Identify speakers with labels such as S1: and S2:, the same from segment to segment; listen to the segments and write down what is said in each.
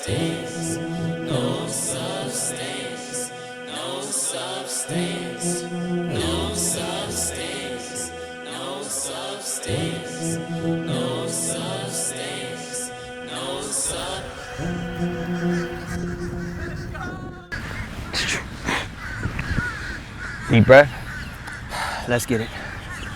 S1: substance, no substance, no substance, no substance, no substance, no substance, no
S2: Deep breath.
S3: Let's get it.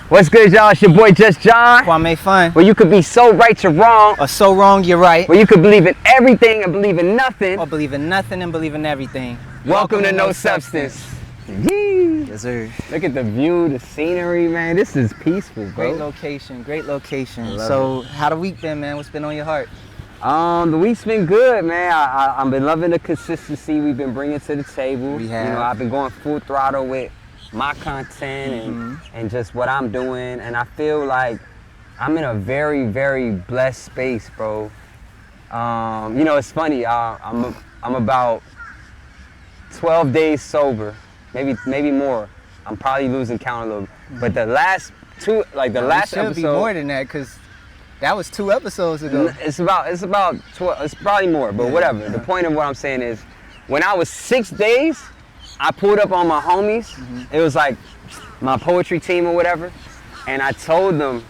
S2: What's good, y'all? It's your boy Just John.
S3: Kwamé Fun.
S2: Where you could be so right you're wrong.
S3: Or so wrong you're right.
S2: Where you could believe in everything and believe in nothing.
S3: Or believe in nothing and believe in everything.
S2: Welcome to No Substance. Yee.
S3: Yes, sir.
S2: Look at the view, the scenery, man. This is peaceful, bro.
S3: Great location, great location.
S2: Love
S3: So, how the week been, man? What's been on your heart?
S2: The week's been good, man. I've been loving the consistency we've been bringing to the table.
S3: We have.
S2: You know, I've been going full throttle with my content and just what I'm doing, and I feel like I'm in a very, very blessed space, bro. You know, it's funny. I'm about 12 days sober, maybe more. I'm probably losing count a little, but the last two, like the last
S3: should
S2: episode,
S3: be more than that, because that was 2 episodes ago.
S2: It's about 12. It's probably more, but whatever. Yeah. The point of what I'm saying is, when I was 6 days, I pulled up on my homies. It was like my poetry team or whatever, and I told them,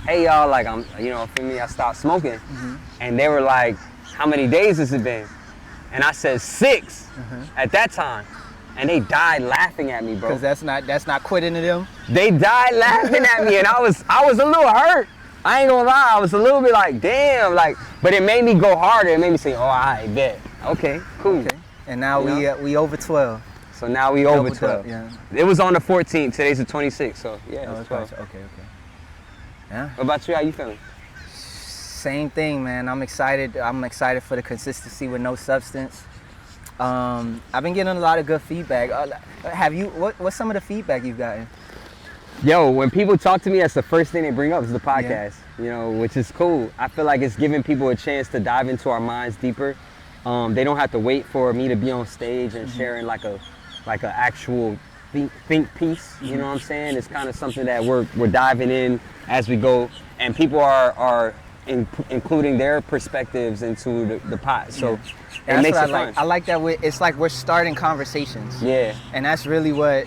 S2: "Hey y'all, like for me, I stopped smoking," and they were like, "How many days has it been?" And I said 6 at that time, and they died laughing at me, bro.
S3: Because that's not quitting to them.
S2: They died laughing at me, and I was a little hurt. I ain't gonna lie, I was a little bit like, damn, like, but it made me go harder. It made me say, oh, I bet. Okay, cool.
S3: Okay. And now we over 12.
S2: So now we over 12.
S3: Yeah.
S2: It was on the 14th. Today's the 26th. So yeah, it's 12.
S3: Okay. Yeah.
S2: What about you? How you feeling?
S3: Same thing, man. I'm excited. I'm excited for the consistency with No Substance. I've been getting a lot of good feedback. What's some of the feedback you've gotten?
S2: Yo, when people talk to me, that's the first thing they bring up is the podcast. You know, which is cool. I feel like it's giving people a chance to dive into our minds deeper. They don't have to wait for me to be on stage and sharing like a actual think piece. You know what I'm saying? It's kind of something that we're diving in as we go, and people are including their perspectives into the pot. So it makes it fun.
S3: I like that it's like we're starting conversations.
S2: Yeah. And
S3: that's really what,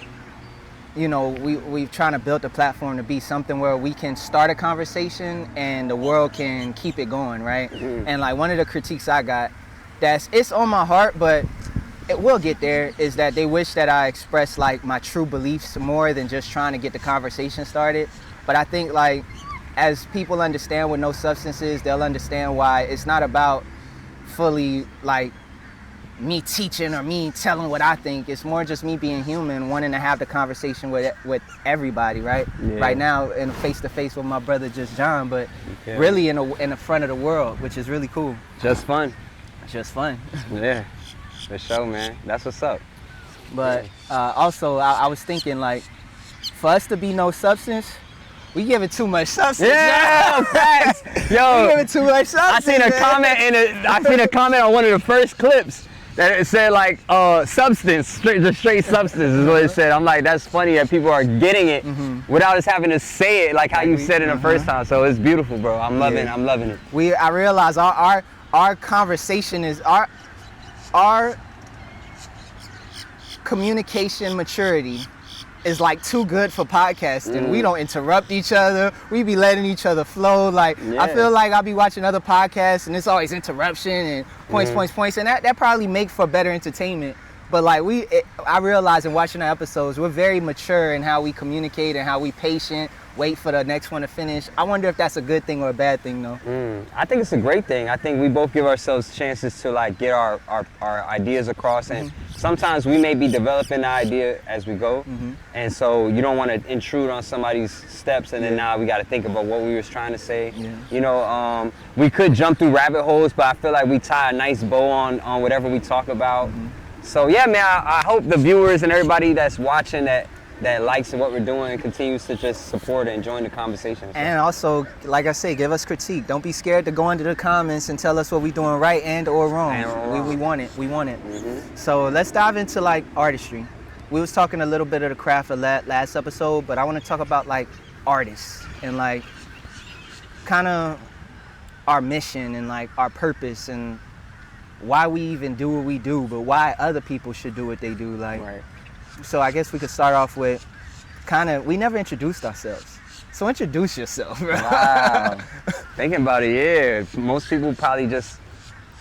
S3: you know, we've trying to build the platform to be something where we can start a conversation and the world can keep it going, right? And like one of the critiques I got, it's on my heart, but it will get there, is that they wish that I express like my true beliefs more than just trying to get the conversation started. But I think like as people understand what No Substance is, they'll understand why it's not about fully like me teaching or me telling what I think. It's more just me being human, wanting to have the conversation with everybody, right? Yeah. Right now in face to face with my brother Just John, but really in the front of the world, which is really cool.
S2: Just fun.
S3: Just fun.
S2: Yeah, for sure, man. That's what's up.
S3: But also, I was thinking, like, for us to be No Substance, we give it too much substance.
S2: Yeah, facts. Yo,
S3: we give it too much substance.
S2: I seen a comment on one of the first clips that it said like substance, straight substance is what it said. I'm like, that's funny that people are getting it without us having to say it like how you said it the first time. So it's beautiful, bro. I'm loving it.
S3: I realize our conversation is our communication maturity is like too good for podcasting. We don't interrupt each other. We be letting each other flow. Like I feel like I'll be watching other podcasts and it's always interruption and points, and that probably make for better entertainment. But like I realize in watching the episodes, we're very mature in how we communicate and how we patient, wait for the next one to finish. I wonder if that's a good thing or a bad thing, though.
S2: I think it's a great thing. I think we both give ourselves chances to like get our ideas across, and sometimes we may be developing the idea as we go, and so you don't want to intrude on somebody's steps, and then now we got to think about what we was trying to say. You know, we could jump through rabbit holes, but I feel like we tie a nice bow on whatever we talk about. So yeah, man, I hope the viewers and everybody that's watching that likes what we're doing and continues to just support and join the conversation.
S3: And also, like I say, give us critique. Don't be scared to go into the comments and tell us what we're doing right and or wrong. We want it. We want it. So let's dive into like artistry. We was talking a little bit of the craft of that last episode, but I want to talk about like artists and like kind of our mission and like our purpose and why we even do what we do, but why other people should do what they do. Like,
S2: Right.
S3: so I guess we could start off with we never introduced ourselves. So introduce yourself, bro.
S2: Wow. Thinking about it, yeah. Most people probably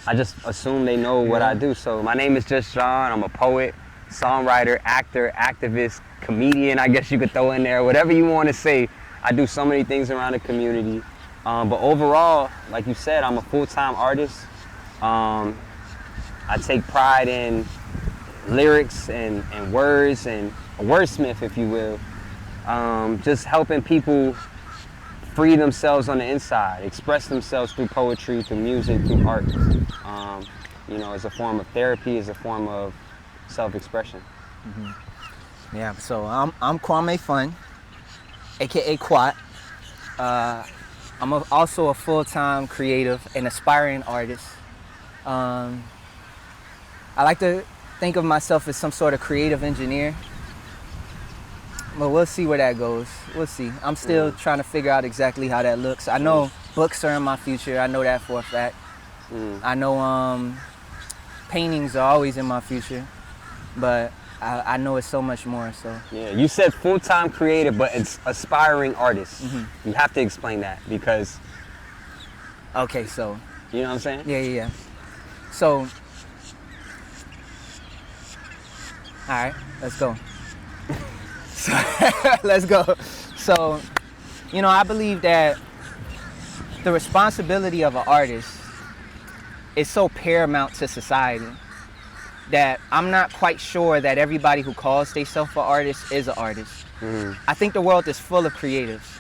S2: I just assume they know what I do. So my name is Just John. I'm a poet, songwriter, actor, activist, comedian, I guess you could throw in there. Whatever you want to say. I do so many things around the community. But overall, like you said, I'm a full-time artist. I take pride in lyrics and words, and a wordsmith, if you will. Just helping people free themselves on the inside, express themselves through poetry, through music, through art. As a form of therapy, as a form of self-expression.
S3: Mm-hmm. Yeah, so I'm Kwamé Fun, aka Quat. I'm also a full-time creative and aspiring artist. I like to think of myself as some sort of creative engineer, but we'll see where that goes. We'll see. I'm still trying to figure out exactly how that looks. I know books are in my future. I know that for a fact. I know paintings are always in my future, but I know it's so much more. So
S2: yeah, you said full-time creative, but it's aspiring artist. You have to explain that because.
S3: Okay, so.
S2: You know what I'm saying?
S3: Yeah. So, all right, let's go. Let's go. So, I believe that the responsibility of an artist is so paramount to society that I'm not quite sure that everybody who calls themselves an artist is an artist. I think the world is full of creatives,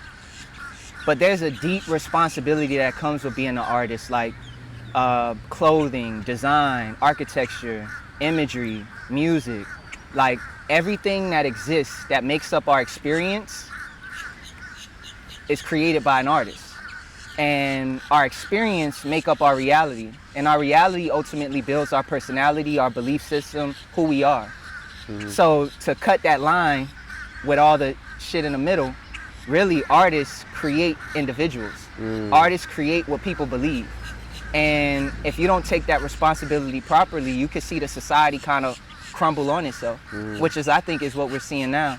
S3: but there's a deep responsibility that comes with being an artist, like clothing, design, architecture, imagery, music, like everything that exists that makes up our experience is created by an artist. And our experience make up our reality. And our reality ultimately builds our personality, our belief system, who we are. So to cut that line with all the shit in the middle, really artists create individuals. Artists create what people believe. And if you don't take that responsibility properly, you can see the society kind of crumble on itself, which I think is what we're seeing now.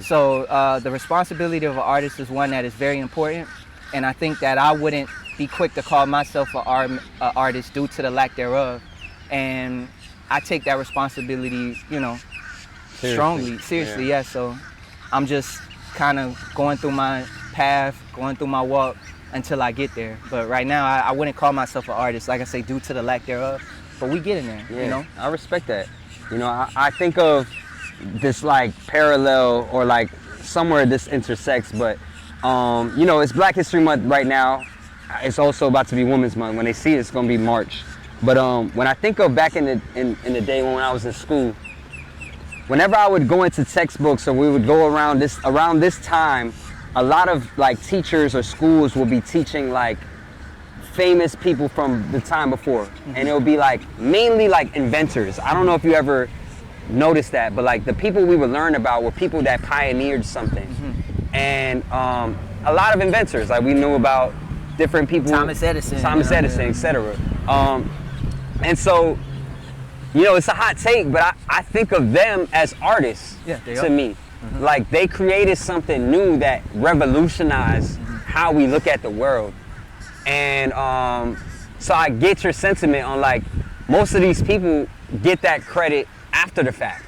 S3: So the responsibility of an artist is one that is very important. And I think that I wouldn't be quick to call myself an artist due to the lack thereof. And I take that responsibility, seriously, yeah. So I'm just kind of going through my path, going through my walk until I get there. But right now, I wouldn't call myself an artist, like I say, due to the lack thereof. But we get in there,
S2: I respect that. I think of this like parallel or like somewhere this intersects, but it's Black History Month right now. It's also about to be Women's Month. When they see it, it's gonna be March. But when I think of back in the day when I was in school, whenever I would go into textbooks or we would go around this time, a lot of like teachers or schools will be teaching like famous people from the time before, and it would be like mainly like inventors. I don't know if you ever noticed that, but like the people we would learn about were people that pioneered something. And a lot of inventors, like we knew about different people,
S3: Thomas Edison,
S2: etc. And so, it's a hot take, but I think of them as artists to me. Like they created something new that revolutionized how we look at the world. And so I get your sentiment on like most of these people get that credit after the fact,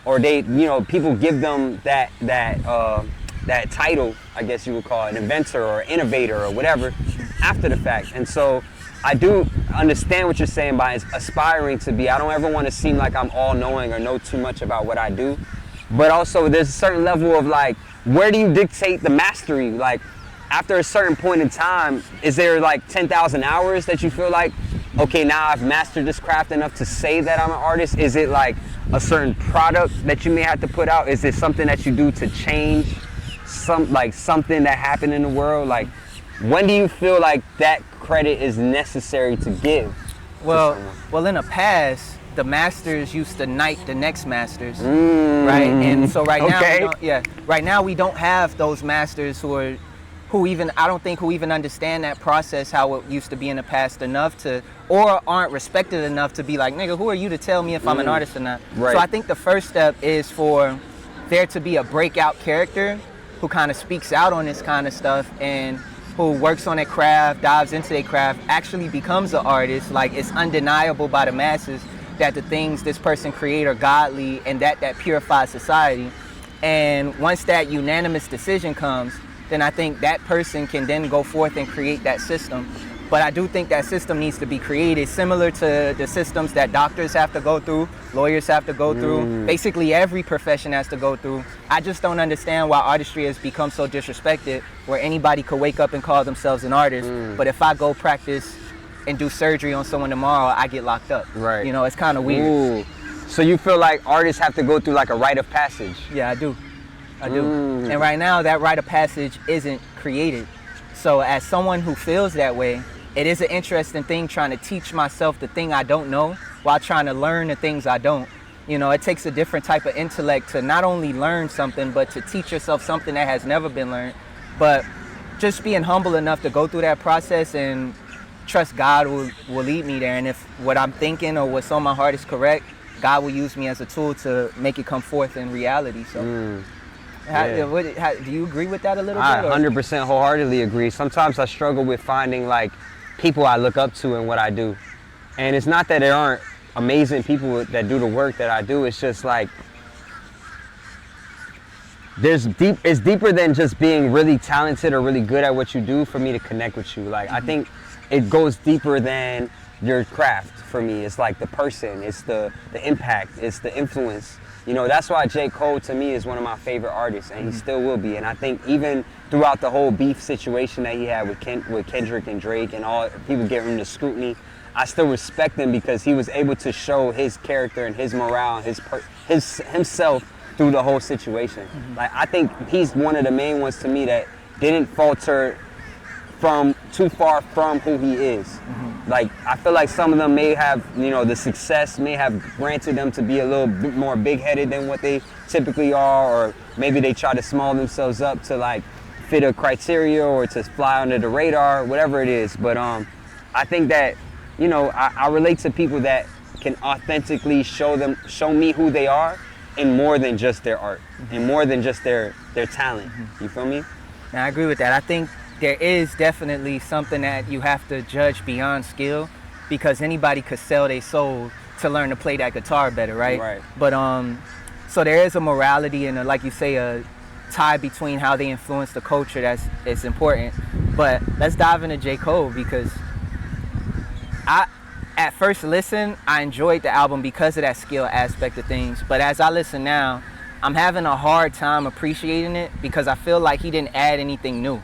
S2: or they, people give them that title, I guess you would call it, an inventor or innovator or whatever, after the fact. And so I do understand what you're saying by aspiring to be. I don't ever want to seem like I'm all-knowing or know too much about what I do. But also there's a certain level of like, where do you dictate the mastery? Like after a certain point in time, is there like 10,000 hours that you feel like, okay, now I've mastered this craft enough to say that I'm an artist? Is it like a certain product that you may have to put out? Is it something that you do to change something that happened in the world? Like, when do you feel like that credit is necessary to give?
S3: Well, in the past, the masters used to knight the next masters, right? And so right now, right now we don't have those masters who are who even understand that process how it used to be in the past enough to, or aren't respected enough to be like, nigga, who are you to tell me if I'm an artist or not?
S2: Right.
S3: So I think the first step is for there to be a breakout character who kind of speaks out on this kind of stuff and who works on their craft, dives into their craft, actually becomes an artist. Like, it's undeniable by the masses that the things this person create are godly and that purifies society. And once that unanimous decision comes, then I think that person can then go forth and create that system. But I do think that system needs to be created similar to the systems that doctors have to go through, lawyers have to go through, basically every profession has to go through. I just don't understand why artistry has become so disrespected, where anybody could wake up and call themselves an artist, but if I go practice and do surgery on someone tomorrow, I get locked up.
S2: Right.
S3: You know, it's kind of weird.
S2: Ooh. So you feel like artists have to go through like a rite of passage?
S3: Yeah, I do. And right now, that rite of passage isn't created. So as someone who feels that way, it is an interesting thing trying to teach myself the thing I don't know while trying to learn the things I don't. You know, it takes a different type of intellect to not only learn something, but to teach yourself something that has never been learned. But just being humble enough to go through that process and trust God will lead me there. And if what I'm thinking or what's on my heart is correct, God will use me as a tool to make it come forth in reality. So, do you agree with that a little bit?
S2: I 100% wholeheartedly agree. Sometimes I struggle with finding like people I look up to in what I do. And it's not that there aren't amazing people that do the work that I do. It's just like, it's deeper than just being really talented or really good at what you do for me to connect with you. Like, I think it goes deeper than your craft for me. It's like the person, it's the impact, it's the influence. You know, that's why J. Cole to me is one of my favorite artists, and he still will be. And I think even throughout the whole beef situation that he had with Kendrick and Drake and all people giving him the scrutiny, I still respect him because he was able to show his character and his morale, himself through the whole situation. Like, I think he's one of the main ones to me that didn't falter from too far from who he is. Like, I feel like some of them may have, you know, the success may have granted them to be a little bit more big-headed than what they typically are, or maybe they try to small themselves up to like fit a criteria or to fly under the radar, whatever it is. But I think that, you know, I relate to people that can authentically show me who they are in more than just their art, and more than just their talent. You feel me?
S3: And I agree with that. I think there is definitely something that you have to judge beyond skill, because anybody could sell their soul to learn to play that guitar better, right?
S2: Right.
S3: But so there is a morality and like you say, a tie between how they influence the culture it's important. But let's dive into J. Cole, because at first listen, I enjoyed the album because of that skill aspect of things. But as I listen now, I'm having a hard time appreciating it because I feel like he didn't add anything new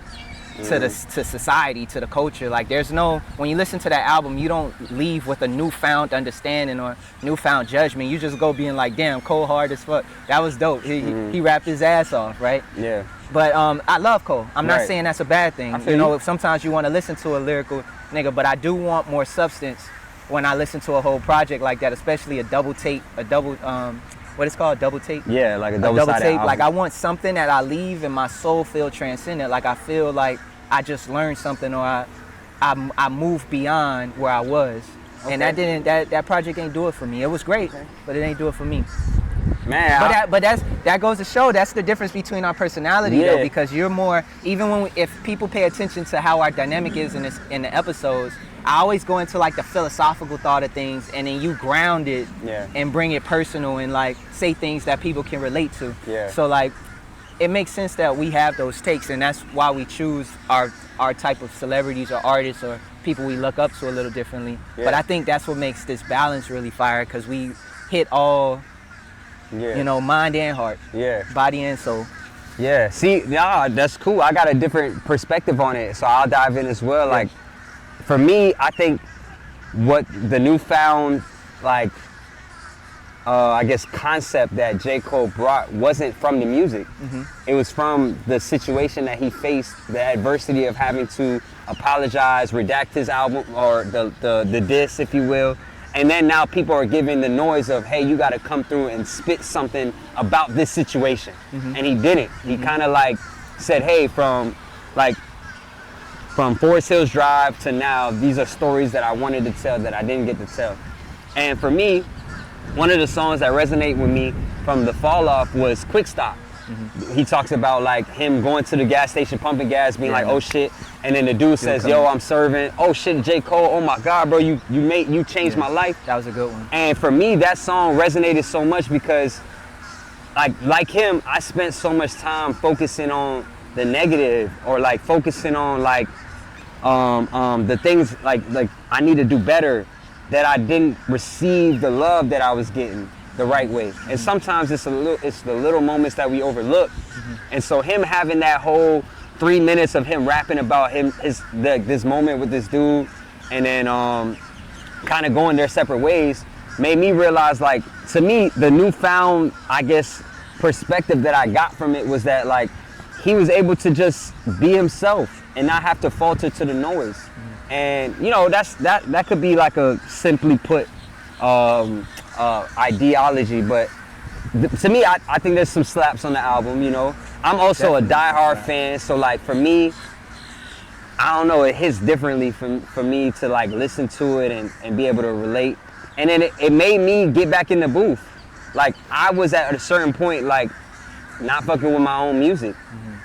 S3: to society, to the culture. Like, when you listen to that album, you don't leave with a newfound understanding or newfound judgment. You just go being like, damn, Cole hard as fuck. That was dope. He rapped his ass off, right?
S2: Yeah.
S3: But I love Cole. I'm not
S2: Right.
S3: saying that's a bad thing. You know, sometimes you want to listen to a lyrical nigga, but I do want more substance when I listen to a whole project like that, especially a double tape, what it's called, double tape?
S2: Yeah, like a double-sided
S3: tape.
S2: album.
S3: Like, I want something that I leave and my soul feel transcendent. Like, I feel like I just learned something, or I moved beyond where I was. Okay. And that project ain't do it for me. It was great, but it ain't do it for me.
S2: Man,
S3: But that goes to show that's the difference between our personality, though, because you're more, even if people pay attention to how our dynamic is in the episodes, I always go into like the philosophical thought of things, and then you ground it and bring it personal and like say things that people can relate to.
S2: Yeah.
S3: So like, it makes sense that we have those takes, and that's why we choose our type of celebrities or artists or people we look up to a little differently. Yeah. But I think that's what makes this balance really fire, because we hit all, you know, mind and heart, body and soul.
S2: Yeah, see, that's cool. I got a different perspective on it, so I'll dive in as well. Like, for me, I think what the newfound, like, I guess, concept that J. Cole brought wasn't from the music. It was from the situation that he faced, the adversity of having to apologize, redact his album, or the diss, if you will. And then now people are giving the noise of, hey, you got to come through and spit something about this situation. And he didn't. He kind of like said, hey, from like from Forest Hills Drive to now, these are stories that I wanted to tell that I didn't get to tell. And for me, one of the songs that resonate with me from the fall off was Quick Stop. He talks about like him going to the gas station, pumping gas, being like, oh shit. And then the dude says, yo, I'm serving. Oh shit, J. Cole, oh my God, bro, you changed my life.
S3: That was a good one.
S2: And for me, that song resonated so much because like him, I spent so much time focusing on the negative, or like focusing on like the things like I need to do better, that I didn't receive the love that I was getting the right way. And sometimes it's the little moments that we overlook. And so him having that whole 3 minutes of him rapping about this moment with this dude, and then kind of going their separate ways, made me realize, like, to me, the newfound, I guess, perspective that I got from it was that, like, he was able to just be himself and not have to falter to the noise. And you know, that could be like a simply put ideology, but to me, I think there's some slaps on the album. You know, I'm also
S3: Definitely
S2: a diehard fan, so like for me, I don't know, it hits differently for me to like listen to it and be able to relate. And then it made me get back in the booth. Like I was at a certain point like not fucking with my own music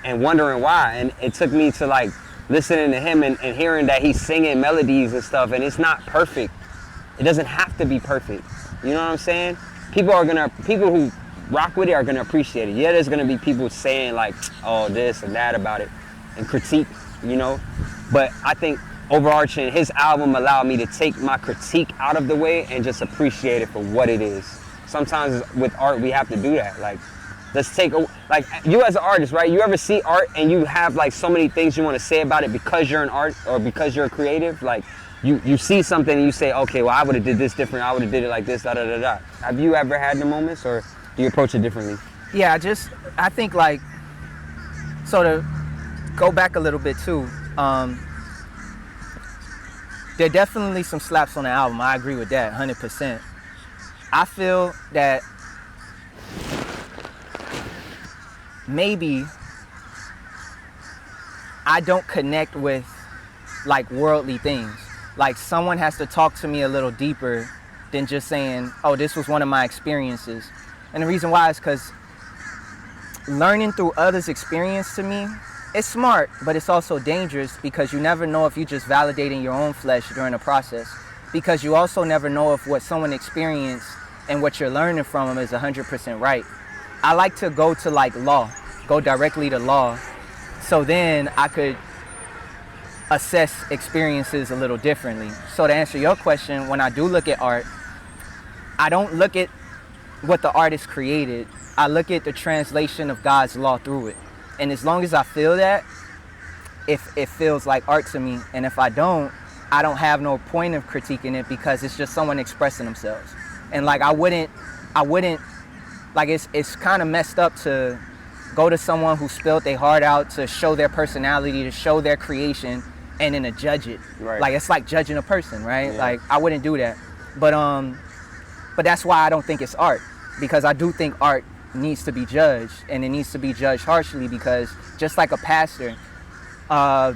S2: and wondering why. And it took me to like listening to him and hearing that he's singing melodies and stuff, and it's not perfect. It doesn't have to be perfect. You know what I'm saying? People who rock with it are gonna appreciate it. Yeah, there's gonna be people saying like, oh, this and that about it and critique, you know? But I think overarching, his album allowed me to take my critique out of the way and just appreciate it for what it is. Sometimes with art, we have to do that. Like, let's take, like, you as an artist, right? You ever see art and you have like so many things you want to say about it because you're an art or because you're a creative? Like, you see something and you say, okay, well, I would have did this different. I would have did it like this, da da da da. Have you ever had the moments, or do you approach it differently?
S3: Yeah, I think like, so to go back a little bit too, there are definitely some slaps on the album. I agree with that 100%. I feel that maybe I don't connect with like worldly things. Like someone has to talk to me a little deeper than just saying, oh, this was one of my experiences. And the reason why is because learning through others' experience, to me, it's smart, but it's also dangerous, because you never know if you're just validating your own flesh during the process, because you also never know if what someone experienced and what you're learning from them is 100% right. I like to go to like law, go directly to law, so then I could assess experiences a little differently. So to answer your question, when I do look at art, I don't look at what the artist created. I look at the translation of God's law through it. And as long as I feel that, if it feels like art to me, and if I don't have no point of critiquing it, because it's just someone expressing themselves. And like I wouldn't like, it's kind of messed up to go to someone who spilled their heart out to show their personality, to show their creation, and then to judge it.
S2: Right.
S3: Like, it's like judging a person, right?
S2: Yeah.
S3: Like, I wouldn't do that. But that's why I don't think it's art, because I do think art needs to be judged, and it needs to be judged harshly, because just like a pastor,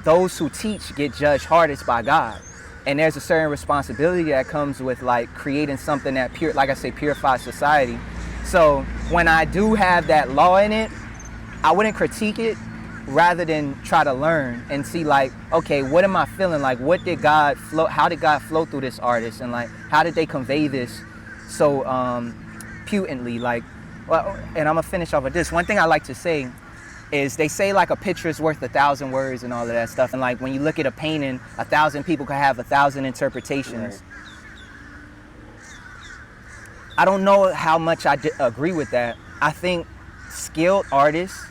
S3: those who teach get judged hardest by God. And there's a certain responsibility that comes with like creating something that purifies society. So when I do have that law in it, I wouldn't critique it, rather than try to learn and see like, okay, what am I feeling? Like, how did God flow through this artist? And like, how did they convey this so potently? Like, well, and I'm gonna finish off with this. One thing I like to say is, they say like a picture is worth 1,000 words and all of that stuff. And like, when you look at a painting, 1,000 people could have 1,000 interpretations. Right. I don't know how much I agree with that. I think skilled artists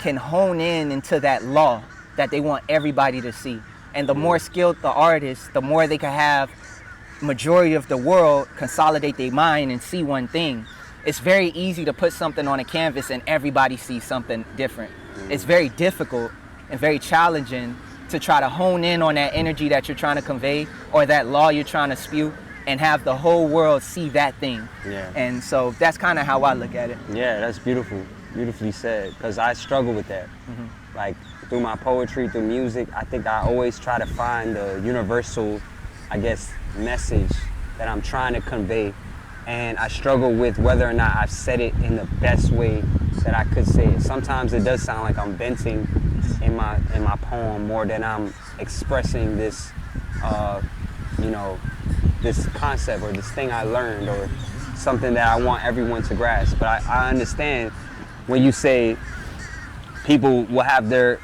S3: can hone in into that law that they want everybody to see. And the more skilled the artist, the more they can have majority of the world consolidate their mind and see one thing. It's very easy to put something on a canvas and everybody sees something different. It's very difficult and very challenging to try to hone in on that energy that you're trying to convey, or that law you're trying to spew, and have the whole world see that thing.
S2: Yeah.
S3: And so that's kind of how I look at it.
S2: Yeah, that's beautiful. Beautifully said, because I struggle with that. Like, through my poetry, through music, I think I always try to find the universal, I guess, message that I'm trying to convey. And I struggle with whether or not I've said it in the best way that I could say it. Sometimes it does sound like I'm venting in my poem more than I'm expressing this, this concept or this thing I learned or something that I want everyone to grasp. But I understand when you say people will have their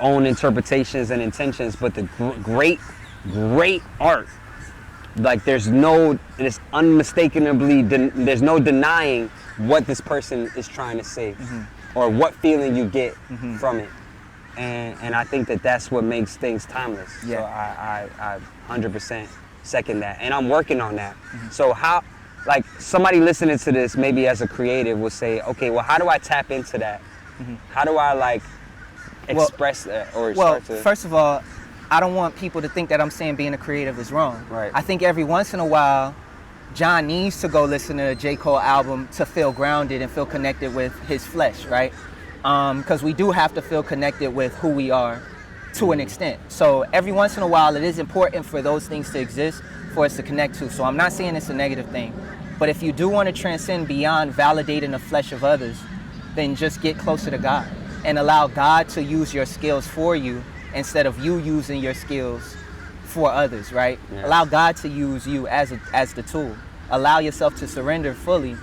S2: own interpretations and intentions, but the great art, like there's unmistakably, there's no denying what this person is trying to say or what feeling you get from it. And I think that that's what makes things timeless. Yeah. So I 100% second that. And I'm working on that. So how, like somebody listening to this, maybe as a creative will say, okay, well, how do I tap into that? How do I like express that or start to?
S3: First of all, I don't want people to think that I'm saying being a creative is wrong.
S2: Right.
S3: I think every once in a while, John needs to go listen to a J. Cole album to feel grounded and feel connected with his flesh, right? Because we do have to feel connected with who we are to an extent. So every once in a while, it is important for those things to exist for us to connect to. So I'm not saying it's a negative thing. But if you do want to transcend beyond validating the flesh of others, then just get closer to God and allow God to use your skills for you instead of you using your skills for others, right? Yeah. Allow God to use you as the tool. Allow yourself to surrender fully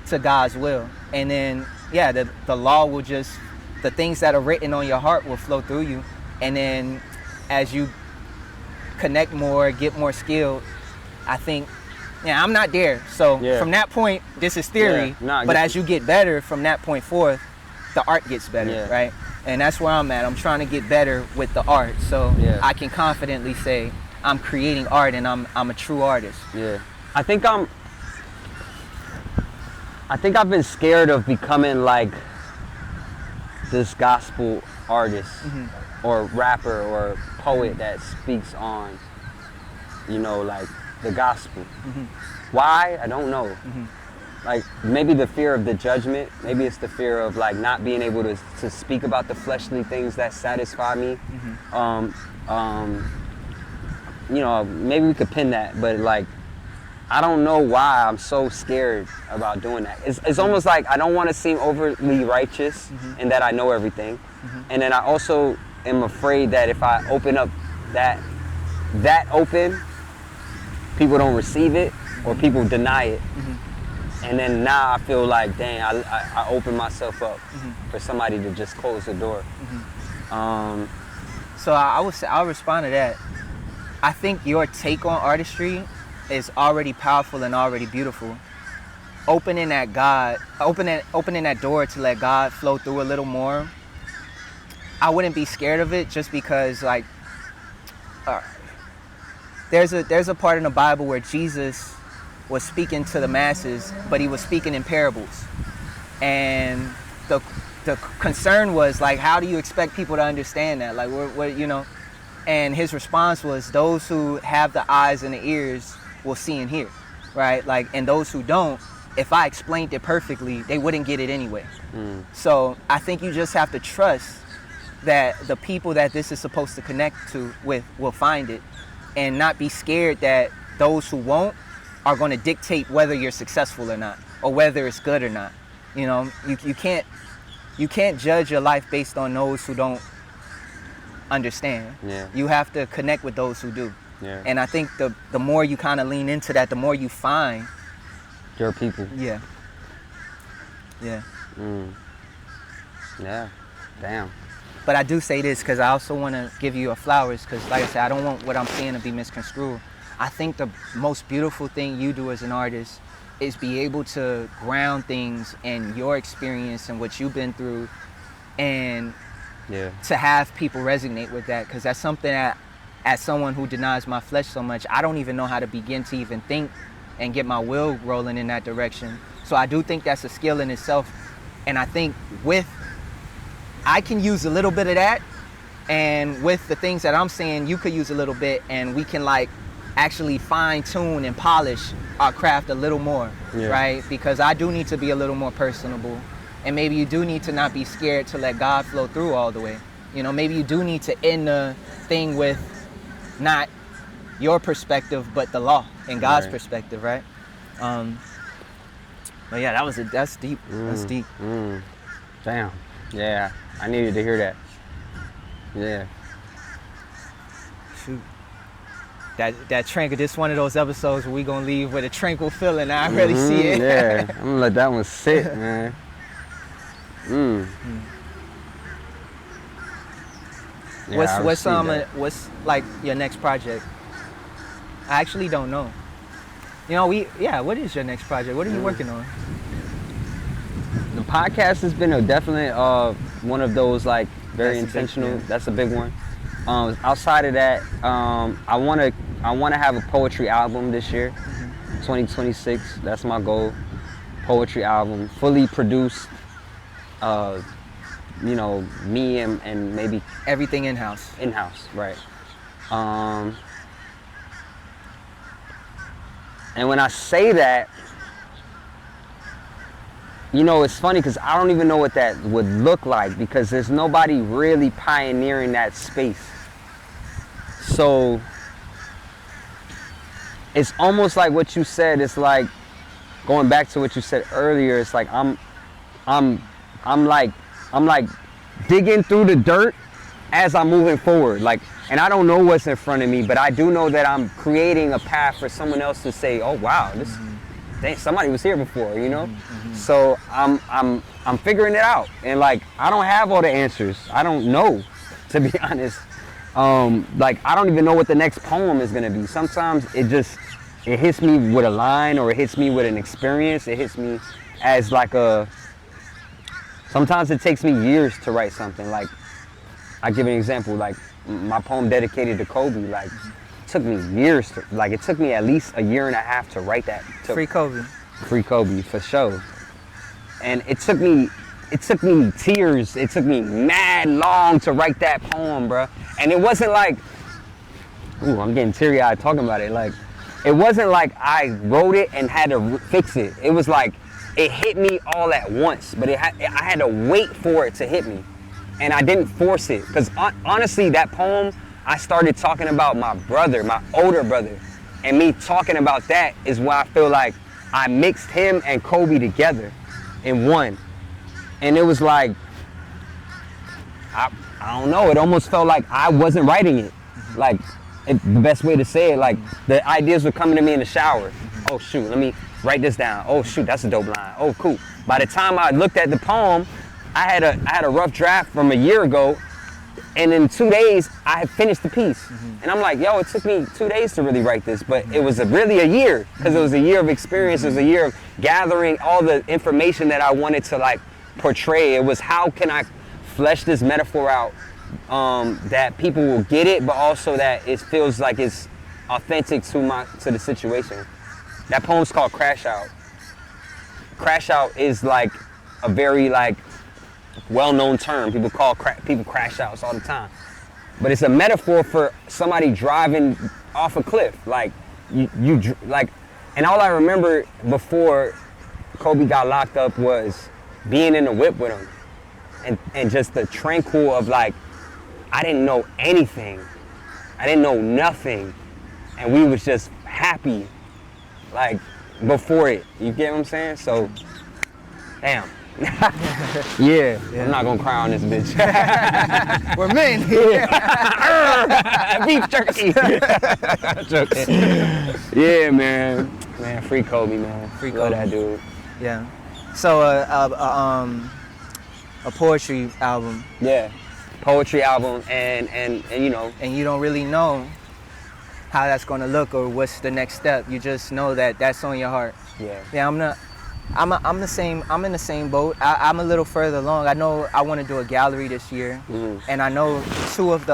S3: to God's will. And then, yeah, the law will just, the things that are written on your heart will flow through you. And then as you connect more, get more skilled, I think, yeah, I'm not there. So from that point, this is theory. But as you get better from that point forth, the art gets better, right? And that's where I'm at. I'm trying to get better with the art. So I can confidently say I'm creating art and I'm a true artist.
S2: Yeah. I think I've been scared of becoming like this gospel artist or rapper or poet that speaks on, like the gospel. Why? I don't know. Like maybe the fear of the judgment, maybe it's the fear of like not being able to speak about the fleshly things that satisfy me. Maybe we could pin that, but like I don't know why I'm so scared about doing that. It's almost like I don't want to seem overly righteous and that I know everything. And then I also am afraid that if I open up that open, people don't receive it or people deny it. And then now I feel like, dang, I open myself up for somebody to just close the door.
S3: So I'll respond to that. I think your take on artistry is already powerful and already beautiful. Opening that door to let God flow through a little more. I wouldn't be scared of it just because like there's a part in the Bible where Jesus was speaking to the masses, but he was speaking in parables. And the concern was like, how do you expect people to understand that? Like what. And his response was, those who have the eyes and the ears will see and hear, right? Like, and those who don't, if I explained it perfectly, they wouldn't get it anyway. So I think you just have to trust that the people that this is supposed to connect with will find it, and not be scared that those who won't are going to dictate whether you're successful or not, or whether it's good or not. You can't judge your life based on those who don't understand. You have to connect with those who do. And I think the more you kind of lean into that, the more you find
S2: your people.
S3: Yeah.
S2: Damn.
S3: But I do say this because I also want to give you your flowers, because like I said, I don't want what I'm saying to be misconstrued. I think the most beautiful thing you do as an artist is be able to ground things in your experience and what you've been through, and to have people resonate with that, because that's something that, as someone who denies my flesh so much, I don't even know how to begin to even think and get my will rolling in that direction. So I do think that's a skill in itself. And I think I can use a little bit of that, and with the things that I'm saying, you could use a little bit, and we can like actually fine tune and polish our craft a little more, right? Because I do need to be a little more personable, and maybe you do need to not be scared to let God flow through all the way. You know, maybe you do need to end the thing with not your perspective, but the law and God's perspective, right? But yeah, that's deep. That's deep.
S2: Damn. Yeah, I needed to hear that. Yeah.
S3: Shoot. That tranquil, this one of those episodes where we gonna leave with a tranquil feeling. I really see it.
S2: Yeah, I'm gonna let that one sit, man. Yeah,
S3: what's like your next project? I actually don't know. You know, what is your next project? What are you working on?
S2: The podcast has been definitely one of those like very intentional. That's a big one. Outside of that, I wanna have a poetry album this year, 2026. That's my goal. Poetry album, fully produced. You know, me and maybe
S3: Everything in-house.
S2: in-house, right? And when I say that, you know, it's funny because I don't even know what that would look like because there's nobody really pioneering that space. So it's almost like what you said. It's like going back to what you said earlier. It's like I'm like digging through the dirt as I'm moving forward. Like, and I don't know what's in front of me, but I do know that I'm creating a path for someone else to say, "Oh wow, dang, somebody was here before," you know. So I'm figuring it out, and like I don't have all the answers. I don't know, to be honest. Like I don't even know what the next poem is gonna be. Sometimes it hits me with a line, or it hits me with an experience. It hits me as like sometimes it takes me years to write something. Like I give an example, like my poem dedicated to Kobe. Like took me years to, like it took me at least a year and a half to write that.
S3: Free Kobe.
S2: Free Kobe, for sure. And it took me tears. It took me mad long to write that poem, bruh. And it wasn't like, ooh, I'm getting teary-eyed talking about it. Like, it wasn't like I wrote it and had to fix it. It was like, it hit me all at once, but I had to wait for it to hit me. And I didn't force it. Because honestly, that poem, I started talking about my brother, my older brother. And me talking about that is why I feel like I mixed him and Kobe together in one. And it was like, I don't know, it almost felt like I wasn't writing it. Like, the best way to say it, like, the ideas were coming to me in the shower. Oh shoot, let me write this down. Oh shoot, that's a dope line. Oh cool. By the time I looked at the poem, I had a rough draft from a year ago, and in 2 days, I had finished the piece. And I'm like, yo, it took me 2 days to really write this, but it was really a year, because it was a year of experience. It was a year of gathering all the information that I wanted to like portray. It was, how can I flesh this metaphor out that people will get it, but also that it feels like it's authentic to the situation. That poem's called Crash Out. Crash Out is like a very like well-known term. People crash outs all the time. But it's a metaphor for somebody driving off a cliff. Like you like, and all I remember before Kobe got locked up was being in the whip with him, and just the tranquil of like, I didn't know anything. I didn't know nothing, and we was just happy, like before it. You get what I'm saying? So, damn. Yeah, I'm not gonna cry on this bitch.
S3: We're men.
S2: Beef jerky. Yeah, man. Man, free Kobe, man.
S3: Free
S2: Love
S3: Kobe.
S2: that dude.
S3: Yeah. So a poetry album,
S2: Yeah. Poetry album, and you know.
S3: and you don't really know how that's gonna look or what's the next step. You just know that that's on your heart.
S2: Yeah.
S3: Yeah, I'm the same. I'm in the same boat. I'm a little further along. I know I want to do a gallery this year, and I know 2 of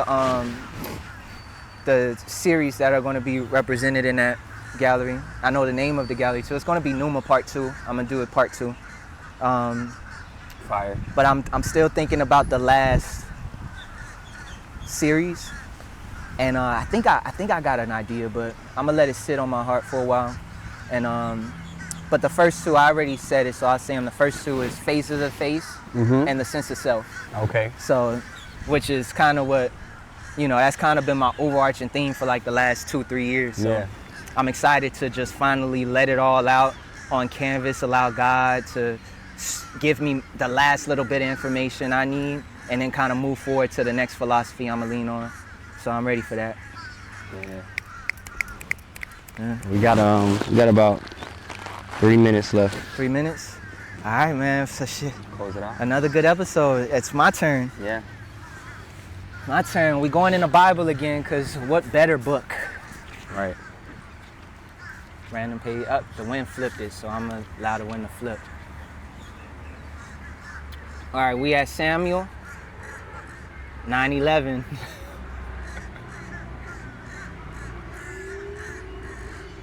S3: the series that are going to be represented in that gallery. I know the name of the gallery, so it's going to be Numa Part 2. I'm gonna do it Part 2.
S2: Fire.
S3: But I'm still thinking about the last series, and I think I got an idea, but I'm gonna let it sit on my heart for a while, and but the first 2, I already said it, so I'll say them. The first 2 is Phases of Face and The Sense of Self.
S2: Okay.
S3: So which is kind of what, that's kind of been my overarching theme for like the last 2-3 years. So
S2: Yeah.
S3: I'm excited to just finally let it all out on canvas, allow God to give me the last little bit of information I need, and then kind of move forward to the next philosophy I'm gonna lean on. So I'm ready for that.
S2: Yeah. We got about 3 minutes left.
S3: 3 minutes? All right, man. So shit.
S2: Close it out.
S3: Another good episode. It's my turn.
S2: Yeah.
S3: My turn. We going in the Bible again, because what better book?
S2: Right.
S3: Random page. Up, the wind flipped it, so I'm gonna allow the wind to flip. All right, we at Samuel 9:11.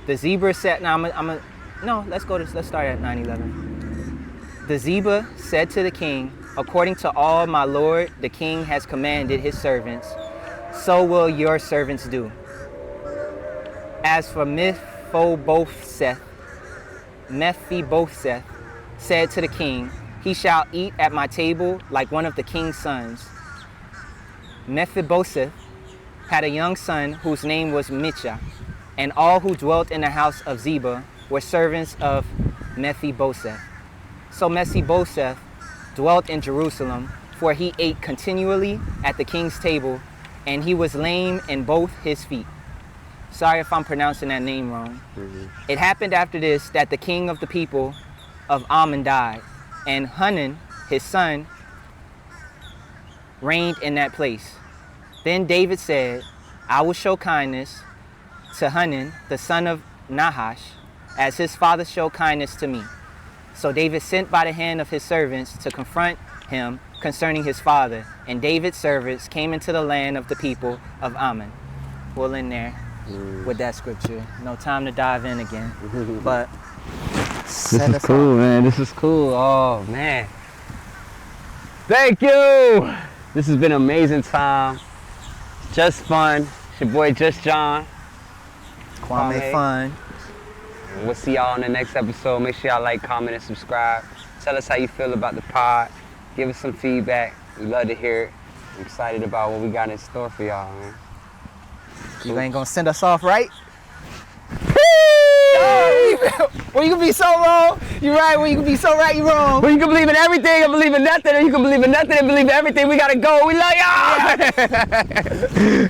S3: The zebra said, let's start at 9:11. The zebra said to the king, according to all my lord the king has commanded his servants, so will your servants do. As for Mephibosheth said to the king, he shall eat at my table like one of the king's sons. Mephibosheth had a young son whose name was Micha, and all who dwelt in the house of Ziba were servants of Mephibosheth. So Mephibosheth dwelt in Jerusalem, for he ate continually at the king's table, and he was lame in both his feet. Sorry if I'm pronouncing that name wrong.
S2: Mm-hmm.
S3: It happened after this that the king of the people of Ammon died, and Hanun, his son, reigned in that place. Then David said, I will show kindness to Hanun, the son of Nahash, as his father showed kindness to me. So David sent by the hand of his servants to confront him concerning his father, and David's servants came into the land of the people of Ammon. We'll end there with that scripture. No time to dive in again, but
S2: This is cool, man. This is cool. Oh, man. Thank you. This has been an amazing time. Just fun. It's your boy, Just John.
S3: Kwamé Fun.
S2: And we'll see y'all in the next episode. Make sure y'all like, comment, and subscribe. Tell us how you feel about the pod. Give us some feedback. We love to hear it. I'm excited about what we got in store for y'all, man.
S3: You ain't gonna send us off, right? Well, you can be so wrong, you right. Well, you can be so right, you wrong.
S2: Well, you can believe in everything and believe in nothing, and you can believe in nothing and believe in everything. We gotta go. We love y'all.